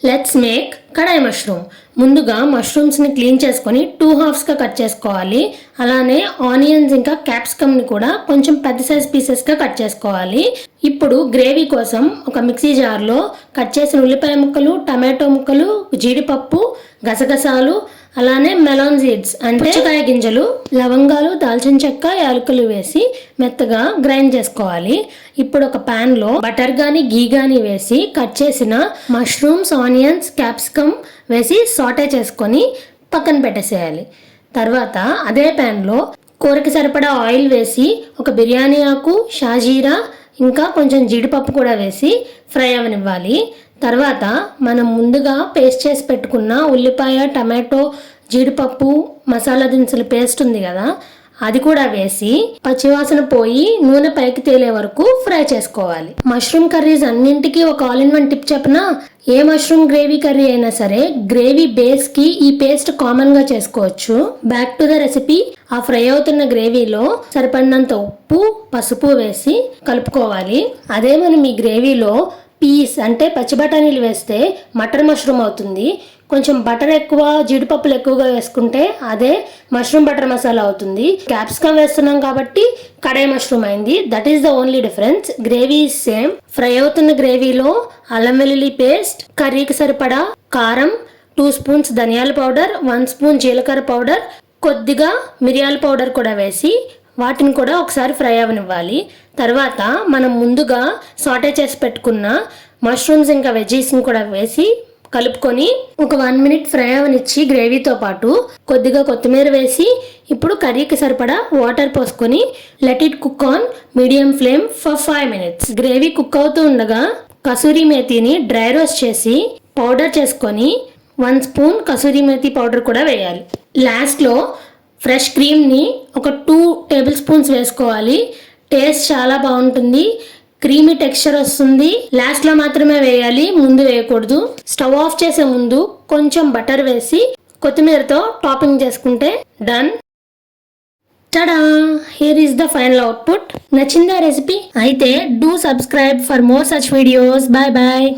Let's make kadai mushroom. ముందుగా మష్రూమ్స్ని clean చేసుకొని 2 హాఫ్స్గా cut చేసుకోవాలి. అలానే ఆనియన్స్ ఇంకా క్యాప్సికమ్ని కూడా కొంచెం పెద్ద సైజ్ పీసెస్గా కట్ చేసుకోవాలి. ఇప్పుడు గ్రేవీ కోసం ఒక మిక్సీ జార్లో కట్ చేసిన ఉల్లిపాయ ముక్కలు, టమాటో ముక్కలు, జీడిపప్పు, గసగసాలు, అలానే మెలాన్ సీడ్స్ అంటే పుచ్చకాయ గింజలు, లవంగాలు, దాల్చిన చెక్క, యాలకులు వేసి మెత్తగా గ్రైండ్ చేసుకోవాలి. ఇప్పుడు ఒక ప్యాన్లో బటర్ కానీ గీ కానీ వేసి కట్ చేసిన మష్రూమ్స్, ఆనియన్స్, క్యాప్సికమ్ వేసి సాటే చేసుకొని పక్కన పెట్టేసేయాలి. తర్వాత అదే ప్యాన్లో కూరకి సరిపడా ఆయిల్ వేసి ఒక బిర్యానీ ఆకు, షాజీరా ఇంకా కొంచెం జీడిపప్పు కూడా వేసి ఫ్రై అవనివ్వాలి. తర్వాత మనం ముందుగా పేస్ట్ చేసి పెట్టుకున్న ఉల్లిపాయ, టమాటో, జీడిపప్పు, మసాలా దినుసుల పేస్ట్ ఉంది కదా, అది కూడా వేసి పచ్చివాసన పోయి నూనె పైకి తేలే వరకు ఫ్రై చేసుకోవాలి. మష్రూమ్ కర్రీస్ అన్నింటికి ఒక ఆల్ ఇన్ వన్ టిప్ చెప్పనా? ఏ మష్రూమ్ గ్రేవీ కర్రీ అయినా సరే గ్రేవీ బేస్ కి ఈ పేస్ట్ కామన్ గా చేసుకోవచ్చు. Back to the recipe. ఆ ఫ్రై అవుతున్న గ్రేవీలో సరిపడినంత ఉప్పు, పసుపు వేసి కలుపుకోవాలి. అదే మనం ఈ గ్రేవీలో పీస్ అంటే పచ్చి బఠానీలు వేస్తే మటర్ మష్రూమ్ అవుతుంది. కొంచెం బటర్ ఎక్కువ, జీడిపప్పులు ఎక్కువగా వేసుకుంటే అదే మష్రూమ్ బటర్ మసాలా అవుతుంది. క్యాప్సికమ్ వేస్తున్నాం కాబట్టి కడాయి మష్రూమ్ అయింది. That is the only difference. Gravy is same. Fry అవుతున్న గ్రేవీలో అల్లం వెల్లుల్లి పేస్ట్, కర్రీకి సరిపడా కారం, 2 స్పూన్స్ ధనియాల పౌడర్, 1 స్పూన్ జీలకర్ర పౌడర్, కొద్దిగా మిరియాల పౌడర్ కూడా వేసి వాటిని కూడా ఒకసారి ఫ్రై అవనివ్వాలి. తర్వాత మనం ముందుగా సాటే చేసి పెట్టుకున్న మష్రూమ్స్ ఇంకా వెజ్జీస్ని కూడా వేసి కలుపుకొని ఒక 1 మినిట్ ఫ్రై అవనిచ్చి గ్రేవీతో పాటు కొద్దిగా కొత్తిమీర వేసి ఇప్పుడు కర్రీకి సరిపడా వాటర్ పోసుకొని let it cook on medium flame for 5 minutes. Gravy cook అవుతూ ఉండగా కసూరి మేతిని డ్రై రోస్ట్ చేసి పౌడర్ చేసుకొని 1 స్పూన్ కసూరి మేతి పౌడర్ కూడా వేయాలి. లాస్ట్లో ఫ్రెష్ క్రీమ్ని ఒక 2 టేబుల్ స్పూన్స్ వేసుకోవాలి. టేస్ట్ చాలా బాగుంటుంది. క్రీమీ టెక్స్చర్ వస్తుంది. లాస్ట్లో మాత్రమే వేయాలి, ముందు వేయకూడదు. స్టవ్ ఆఫ్ చేసే ముందు కొంచెం బటర్ వేసి కొత్తిమీరతో టాపింగ్ చేసుకుంటే done. Tada! Here is the final output. నచ్చిందా రెసిపీ? అయితే do subscribe for more such videos. Bye bye.